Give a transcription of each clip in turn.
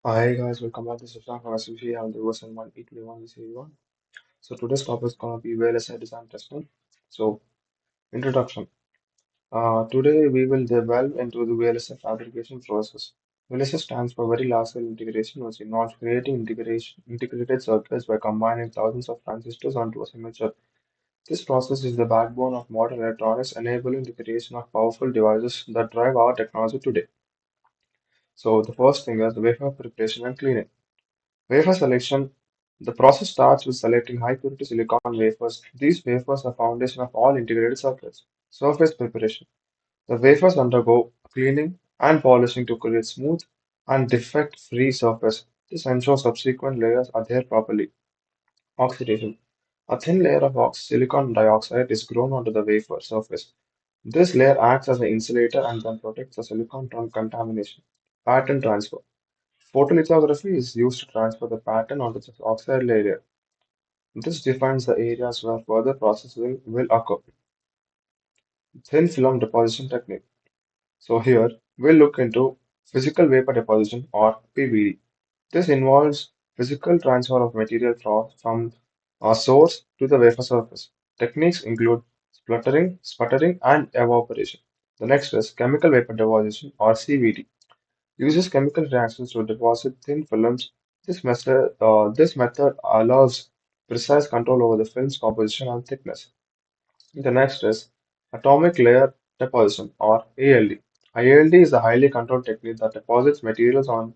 Hi guys, welcome back to Shashank from Avlsi. I'm the host and one equally one is everyone. So today's topic is gonna be VLSI design testing. So introduction. Today we will delve into the VLSI fabrication process. VLSI stands for Very Large Scale Integration, which involves creating integrated circuits by combining thousands of transistors onto a single chip. This process is the backbone of modern electronics, enabling the creation of powerful devices that drive our technology today. So the first thing is the wafer preparation and cleaning. Wafer selection. The process starts with selecting high-purity silicon wafers. These wafers are foundation of all integrated circuits. Surface preparation. The wafers undergo cleaning and polishing to create smooth and defect-free surface. This ensures subsequent layers adhere properly. Oxidation. A thin layer of silicon dioxide is grown onto the wafer surface. This layer acts as an insulator and then protects the silicon from contamination. Pattern transfer. Photolithography is used to transfer the pattern onto the oxide layer. This defines the areas where further processing will occur. Thin film deposition technique. So here we'll look into physical vapor deposition or PVD. This involves physical transfer of material from a source to the wafer surface. Techniques include sputtering, and evaporation. The next is chemical vapor deposition or CVD. Uses chemical reactions to deposit thin films. This method allows precise control over the film's composition and thickness. The next is atomic layer deposition or ALD. ALD is a highly controlled technique that deposits materials on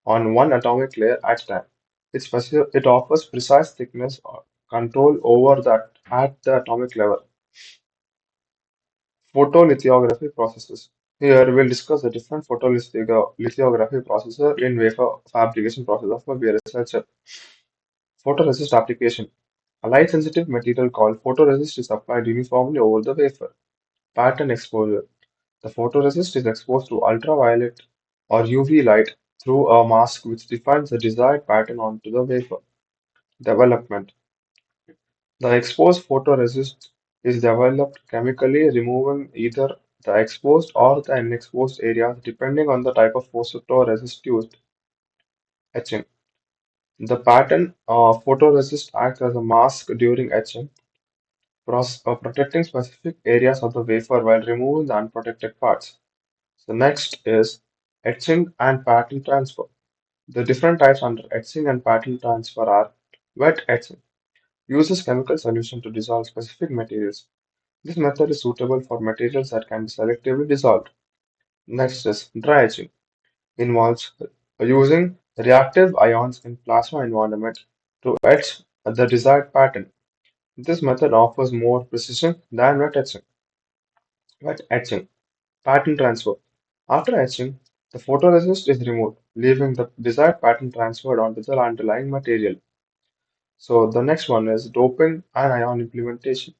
one atomic layer at a time. It offers precise thickness or control over that at the atomic level. Photolithography processes. Here we'll discuss the different photolithography processes in wafer fabrication process of a VLSI chip. Photoresist application. A light-sensitive material called photoresist is applied uniformly over the wafer. Pattern exposure. The photoresist is exposed to ultraviolet or UV light through a mask which defines the desired pattern onto the wafer. Development. The exposed photoresist is developed chemically, removing either the exposed or the unexposed areas depending on the type of photoresist used. Etching. The pattern photoresist acts as a mask during etching, protecting specific areas of the wafer while removing the unprotected parts. The next is etching and pattern transfer. The different types under etching and pattern transfer are wet etching. Uses chemical solution to dissolve specific materials. This method is suitable for materials that can be selectively dissolved. Next is dry etching. Involves using reactive ions in plasma environment to etch the desired pattern. This method offers more precision than wet etching. Wet etching. Pattern transfer. After etching, the photoresist is removed, leaving the desired pattern transferred onto the underlying material. So the next one is doping and ion implantation.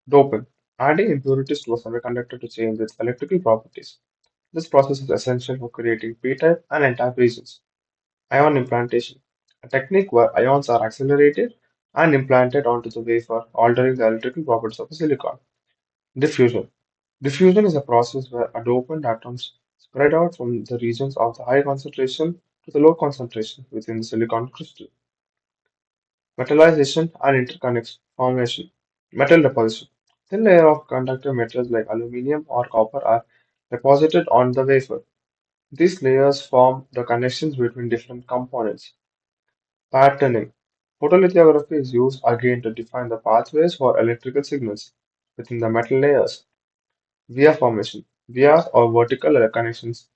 Doping. Adding impurities to a semiconductor to change its electrical properties. This process is essential for creating p-type and n-type regions. Ion implantation. A technique where ions are accelerated and implanted onto the wafer, altering the electrical properties of the silicon. Diffusion. Diffusion is a process where a dopant atoms spread out from the regions of the high concentration to the low concentration within the silicon crystal. Metallization and interconnect formation. Metal deposition. Thin layer of conductive metals like aluminum or copper are deposited on the wafer. These layers form the connections between different components. Patterning. Photolithography is used again to define the pathways for electrical signals within the metal layers. Via formation. Vias or vertical connections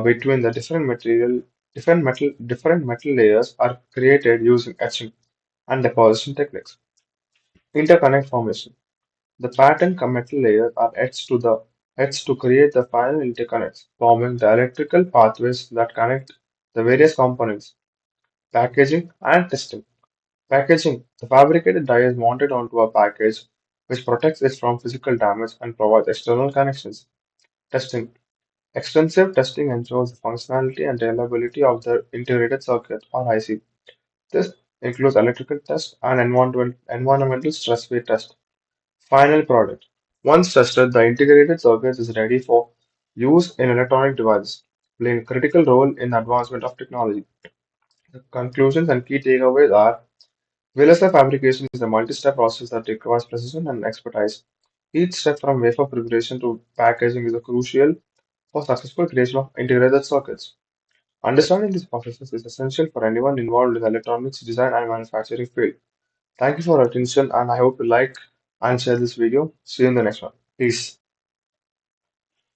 between the different metal layers are created using etching and deposition techniques. Interconnect formation. The pattern metal layers are etched to create the final interconnects, forming the electrical pathways that connect the various components. Packaging and testing. Packaging. The fabricated die is mounted onto a package which protects it from physical damage and provides external connections. Testing. Extensive testing ensures the functionality and reliability of the integrated circuit or IC. This includes electrical test and environmental stress weight test. Final product. Once tested, the integrated circuit is ready for use in electronic devices. playing a critical role in the advancement of technology. The conclusions and key takeaways are VLSI fabrication is a multi-step process that requires precision and expertise. Each step from wafer preparation to packaging is crucial for successful creation of integrated circuits. Understanding these processes is essential for anyone involved in the electronics design and manufacturing field. Thank you for your attention, and I hope you like and share this video. See you in the next one. Peace.